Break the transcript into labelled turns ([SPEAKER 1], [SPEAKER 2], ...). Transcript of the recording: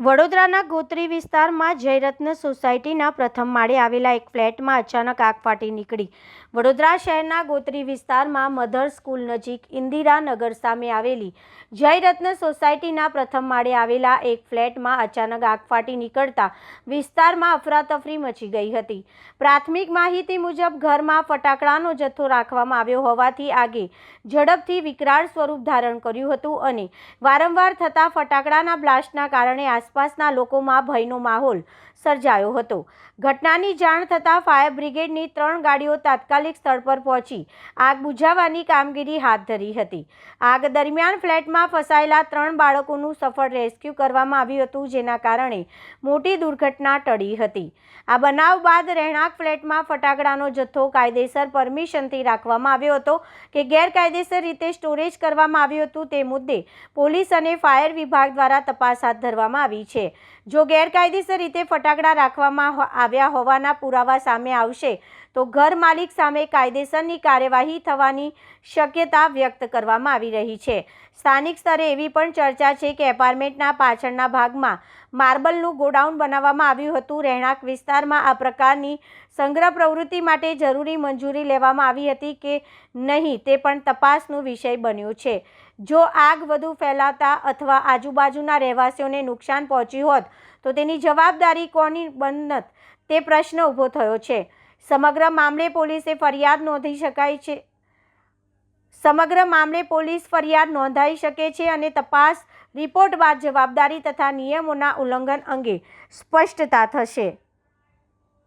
[SPEAKER 1] વડોદરાના ગોત્રી વિસ્તારમાં જયરત્ન સોસાયટીના પ્રથમ માળે આવેલા એક ફ્લેટમાં અચાનક આગ ફાટી નીકળી. વડોદરા શહેરના ગોત્રી વિસ્તારમાં મધર સ્કૂલ નજીક ઇન્દિરાનગર સામે આવેલી જયરત્ન સોસાયટીના પ્રથમ માળે આવેલા એક ફ્લેટમાં અચાનક આગ ફાટી નીકળતા વિસ્તારમાં અફરાતફરી મચી ગઈ હતી. પ્રાથમિક માહિતી મુજબ ઘરમાં ફટાકડાનો જથ્થો રાખવામાં આવ્યો હોવાથી આગે ઝડપથી વિકરાળ સ્વરૂપ ધારણ કર્યું હતું અને વારંવાર થતા ફટાકડાના બ્લાસ્ટના કારણે આસપાસના લોકોમાં ભયનો માહોલ સર્જાયો હતો. ઘટનાની જાણ થતાં ફાયર બ્રિગેડની 3 ગાડીઓ તાત્કાલિક સ્થળ પર પહોંચી આગ બુઝાવવાની કામગીરી હાથ ધરી હતી. આગ દરમિયાન ફ્લેટમાં ફસાયેલા 3 બાળકોનું સફળ રેસ્ક્યુ કરવામાં આવ્યું હતું, જેના કારણે મોટી દુર્ઘટના ટળી હતી. આ બનાવ બાદ રહેણાંક ફ્લેટમાં ફટાકડાનો જથ્થો કાયદેસર પરમિશનથી રાખવામાં આવ્યો હતો કે ગેરકાયદેસર રીતે સ્ટોરેજ કરવામાં આવ્યું હતું તે મુદ્દે પોલીસ અને ફાયર વિભાગ દ્વારા તપાસ હાથ ધરવામાં આવી છે. જો ગેરકાયદેસર રીતે ફટાકડા રાખવામાં આવ્યા હોવાના પુરાવા સામે આવશે તો ઘર માલિક સામે કાયદેસરની કાર્યવાહી થવાની શક્યતા વ્યક્ત કરવામાં આવી રહી છે. સ્થાનિક સ્તરે એવી પણ ચર્ચા છે કે એપાર્ટમેન્ટના પાછળના ભાગમાં માર્બલનું ગોડાઉન બનાવવામાં આવ્યું હતું. રહેણાંક વિસ્તારમાં આ પ્રકારની સંગ્રહ પ્રવૃત્તિ માટે જરૂરી મંજૂરી લેવામાં આવી હતી કે નહીં તે પણ તપાસનો વિષય બન્યો છે. જો આગ વધુ ફેલાતા અથવા આજુબાજુના રહેવાસીઓને નુકસાન પહોંચ્યું હોત તો તેની જવાબદારી કોની બનત તે પ્રશ્ન ઊભો થયો છે. સમગ્ર મામલે પોલીસ ફરિયાદ નોંધાઈ શકે છે અને તપાસ રિપોર્ટ બાદ જવાબદારી તથા નિયમોના ઉલ્લંઘન અંગે સ્પષ્ટતા થશે.